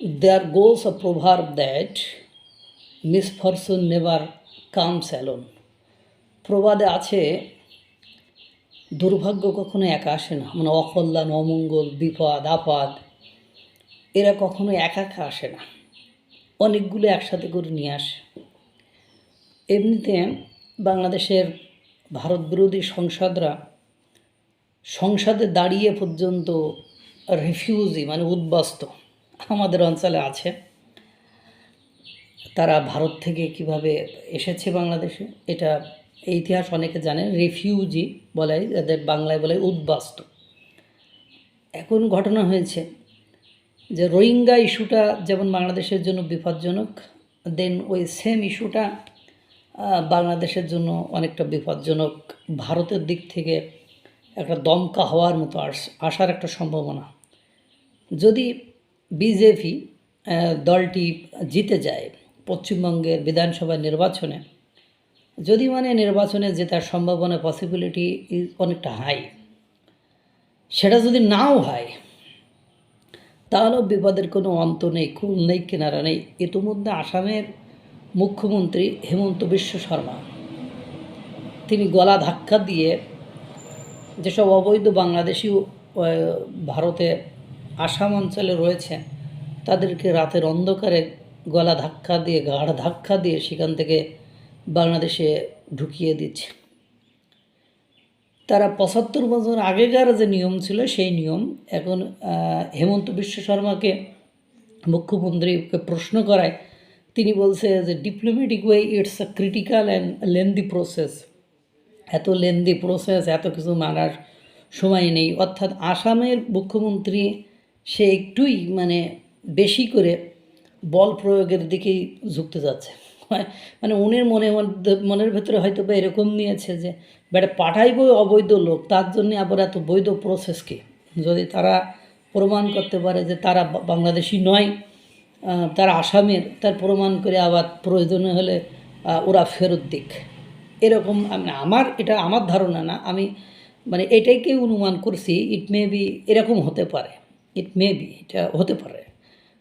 There goes a proverb that misfortune never comes alone. প্রবাদে আছে দুর্ভাগ্য কখনো একা আসে না, মানে অকল্যাণ, অমঙ্গল, বিপদ, আপদ এরা কখনো একা একা আসে না, অনেকগুলো একসাথে করে নিয়ে আসে। এমনিতে বাংলাদেশের ভারত বিরোধী সংসদে দাঁড়িয়ে পর্যন্ত রিফিউজি মানে উদ্বাস্তু আমাদের অঞ্চলে আছে। তারা ভারত থেকে কিভাবে এসেছে বাংলাদেশে, এটা ইতিহাস অনেকে জানেন। রিফিউজি বলে, এদের বাংলায় বলে উদ্বাস্তু। এখন ঘটনা হয়েছে যে রোহিঙ্গা ইস্যুটা যেমন বাংলাদেশের জন্য বিপজ্জনক, দেন ওই সেম ইস্যুটা বাংলাদেশের জন্য অনেকটা বিপজ্জনক। ভারতের দিক থেকে একটা দমকা হওয়ার মতো আসার একটা সম্ভাবনা। যদি বিজেপি দলটি জিতে যায় পশ্চিমবঙ্গের বিধানসভা নির্বাচনে, যদি নির্বাচনে জেতার সম্ভাবনা পসিবিলিটি ইজ অনেকটা হাই, সেটা যদি নাও হয় তাহলেও বিপদের কোনো অন্ত নেই, কুল নেই, কিনারা নেই। ইতিমধ্যে আসামের মুখ্যমন্ত্রী হেমন্ত বিশ্ব শর্মা তিনি গলা ধাক্কা দিয়ে যেসব অবৈধ বাংলাদেশি ভারতে আসাম অঞ্চলে রয়েছে তাদেরকে রাতের অন্ধকারে গলা ধাক্কা দিয়ে, ঘাড় ধাক্কা দিয়ে সেখান থেকে বাংলাদেশে ঢুকিয়ে দিচ্ছে। তারা ৭৫ বছর আগেকার যে নিয়ম ছিল সেই নিয়ম এখন হেমন্ত বিশ্ব শর্মাকে মুখ্যমন্ত্রীকে প্রশ্ন করায় তিনি বলছে যে diplomatic way it's a critical and lengthy process. এত লেন্দি প্রসেস, এত কিছু মানার সময় নেই। অর্থাৎ আসামের মুখ্যমন্ত্রী সে একটুই বেশি করে বল প্রয়োগের দিকেই ঝুঁকতে যাচ্ছে। উনির মনের ভেতরে হয়তো বা এরকম নিয়েছে যে বেটা পাঠাইবই অবৈধ লোক, তার জন্যে আবার এত বৈধ প্রসেসকে। যদি তারা প্রমাণ করতে পারে যে তারা বাংলাদেশি নয়, তারা আসামের, তার প্রমাণ করে আবার প্রয়োজনে হলে ওরা ফেরত দিক। এরকম এটা আমার ধারণা না, আমি এটাইকে অনুমান করছি। ইট মে বি এরকম হতে পারে, এটা হতে পারে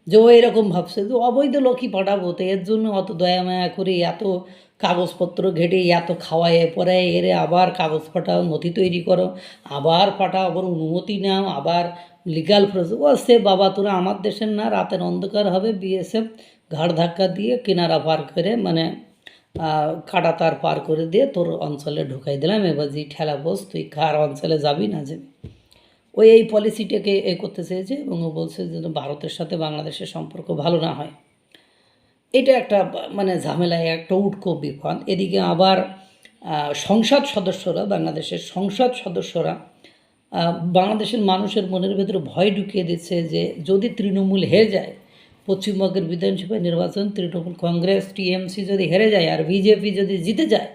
যে ও এরকম ভাবছে যে অবৈধ লোকই পাঠাবো, তো এর জন্য অত দয়া মায়া করে এত কাগজপত্র ঘেটে এত খাওয়ায় পরে এরে আবার কাগজ পাঠাও, নথি তৈরি করো, আবার পাঠাও, আবার অনুমতি নাও, আবার লিগাল প্রসেস। ও সে বাবা তোরা আমার দেশের না, রাতের অন্ধকার হবে, বিএসএফ ঘাড় ধাক্কা দিয়ে কিনারা পার করে কাটা তার পার করে দিয়ে তোর অঞ্চলে ঢুকাই দিলাম, এবার যে ঠেলা বস, তুই কার অঞ্চলে যাবি না যাবি। এই পলিসিটাকে করতে চেয়েছে এবং ও বলছে যে ভারতের সাথে বাংলাদেশের সম্পর্ক ভালো না হয়। এটা একটা ঝামেলায় একটা উটকো বিপদ। এদিকে আবার বাংলাদেশের সংসদ সদস্যরা বাংলাদেশের মানুষের মনের ভেতরে ভয় ঢুকিয়ে দিচ্ছে যে যদি তৃণমূল হেরে যায় পশ্চিমবঙ্গের বিধানসভা নির্বাচন, তৃণমূল কংগ্রেস টিএমসি যদি হেরে যায় আর বিজেপি যদি জিতে যায়,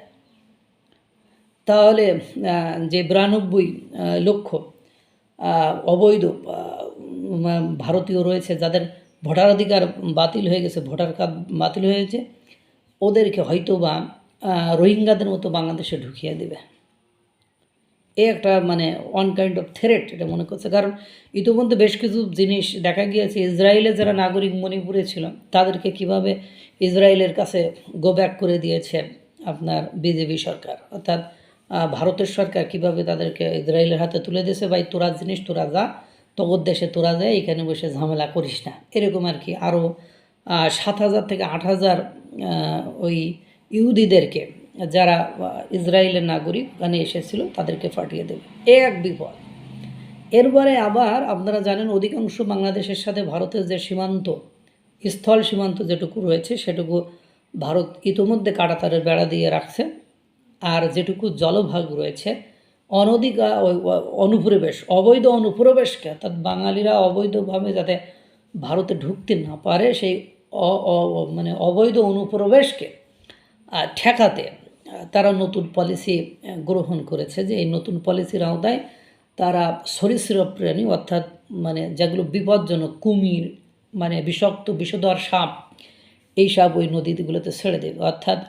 তাহলে যে ৯২ লক্ষ অবৈধ ভারতীয় রয়েছে যাদের ভোটাধিকার বাতিল হয়ে গেছে, ভোটার কার্ড বাতিল হয়েছে, ওদেরকে হয়তো বা রোহিঙ্গাদের মতো বাংলাদেশে ঢুকিয়ে দেবে। একটা ওয়ান কাইন্ড অফ থ্রেট এটা মনে করছে। কারণ ইতিমধ্যে বেশ কিছু জিনিস দেখা গিয়েছে, ইসরায়েলে যারা নাগরিক মণিপুরে ছিল তাদেরকে কিভাবে ইসরায়েলের কাছে গো ব্যাক করে দিয়েছে আপনার বিজেপি সরকার, অর্থাৎ ভারতের সরকার কিভাবে তাদেরকে ইসরায়েলের হাতে তুলে দিয়েছে, ভাই তোরা জিনিস তোরা যা, তোর দেশে তোরা যায়, এখানে বসে ঝামেলা করিস না, এরকম আর কি। আরও ৭,০০০ থেকে ৮,০০০ ওই ইহুদিদেরকে যারা ইসরায়েলের নাগরিক ওখানে এসেছিল তাদেরকে পাঠিয়ে দেবে। এক বিপদ। এরপরে আবার আপনারা জানেন অধিকাংশ বাংলাদেশের সাথে ভারতের যে সীমান্ত, স্থল সীমান্ত যেটুকু রয়েছে সেটুকু ভারত ইতিমধ্যে কাঁটাতারের বেড়া দিয়ে রাখছে। আর যেটুকু জলভাগ রয়েছে অবৈধ অনুপ্রবেশকে, অর্থাৎ বাঙালিরা অবৈধভাবে যাতে ভারতে ঢুকতে না পারে সেই অবৈধ অনুপ্রবেশকে ঠেকাতে তারা নতুন পলিসি গ্রহণ করেছে। যে এই নতুন পলিসির আওতায় তারা সরীসৃপ প্রাণী, অর্থাৎ যেগুলো বিপজ্জনক, কুমির, বিষাক্ত বিষধর সাপ, এইসব ওই নদীগুলোতে ছেড়ে দেবে। অর্থাৎ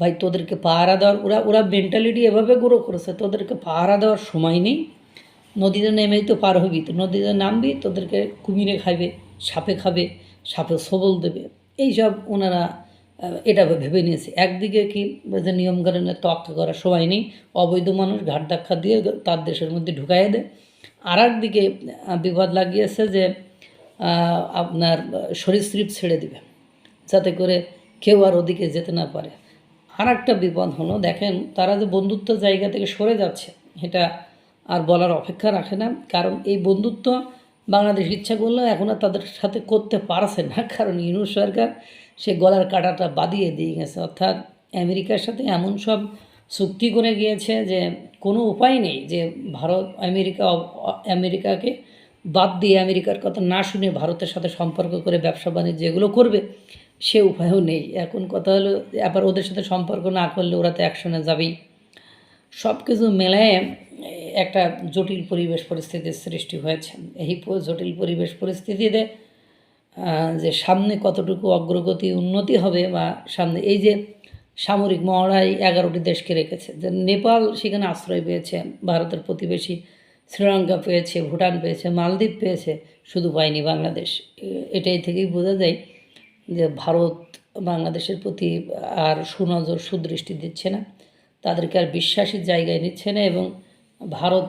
ভাই তোদেরকে পাহারা দেওয়ার ওরা মেন্টালিটি এভাবে গ্রো করেছে, তোদেরকে পাহারা দেওয়ার সময় নেই, নদীতে নেমেই তো পার হবি, তো নদীতে নামবি, তোদেরকে কুমিরে খাইবে, সাপে খাবে, সাপে সবল দেবে, এইসব ওনারা এটা ভেবে নিয়েছে। একদিকে কি যে নিয়মকানুনের তোয়াক্কা করার সময় নেই, অবৈধ মানুষ ঘাট ধাক্কা দিয়ে তার দেশের মধ্যে ঢুকাইয়ে দেয়। আর একদিকে বিপদ লাগিয়েছে যে আপনার সরীসৃপ ছেড়ে দিবে যাতে করে কেউ আর ওদিকে যেতে না পারে। আর একটা বিপদ হলো, দেখেন তারা যে বন্ধুত্ব জায়গা থেকে সরে যাচ্ছে এটা আর বলার অপেক্ষা রাখে না, কারণ এই বন্ধুত্ব বাংলাদেশ ইচ্ছা করলেও এখন আর তাদের সাথে করতে পারছে না, কারণ ইউনূস সরকার সে গলার কাঁটাটা বাঁধিয়ে দিয়ে গেছে। অর্থাৎ আমেরিকার সাথে এমন সব চুক্তি করে গিয়েছে যে কোনো উপায় নেই যে ভারত আমেরিকাকে বাদ দিয়ে, আমেরিকার কথা না শুনে ভারতের সাথে সম্পর্ক করে ব্যবসা বাণিজ্য যেগুলো করবে সে উপায়ও নেই। এখন কথা হলো আবার ওদের সাথে সম্পর্ক না করলে ওরা তো অ্যাকশনে যাবেই। সব কিছু মেলায় একটা জটিল পরিবেশ পরিস্থিতির সৃষ্টি হয়েছে। এই জটিল পরিবেশ পরিস্থিতিতে যে সামনে কতটুকু অগ্রগতি উন্নতি হবে বা সামনে এই যে সামরিক মহড়ায় 11টি দেশকে রেখেছে, যে নেপাল সেখানে আশ্রয় পেয়েছে, ভারতের প্রতিবেশী শ্রীলঙ্কা পেয়েছে, ভুটান পেয়েছে, মালদ্বীপ পেয়েছে, শুধু পায়নি বাংলাদেশ। এটাই থেকেই বোঝা যায় যে ভারত বাংলাদেশের প্রতি আর সুনজর সুদৃষ্টি দিচ্ছে না, তাদেরকে আর বিশ্বাসের জায়গায় নিচ্ছে না, এবং ভারত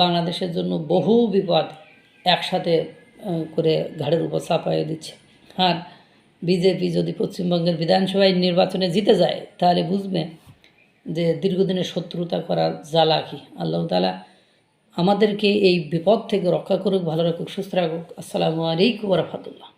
বাংলাদেশের জন্য বহু বিপদ একসাথে করে ঘাড়ের উপর চাপাইয়ে দিচ্ছে। আর বিজেপি যদি পশ্চিমবঙ্গের বিধানসভায় নির্বাচনে জিতে যায় তাহলে বুঝবে যে দীর্ঘদিনের শত্রুতা করার জ্বালা কি। আল্লাহ তাআলা আমাদেরকে এই বিপদ থেকে রক্ষা করুক, ভালো রাখুক, সুস্থ রাখুক। আসসালামু আলাইকুম ওয়া রাহমাতুল্লাহ।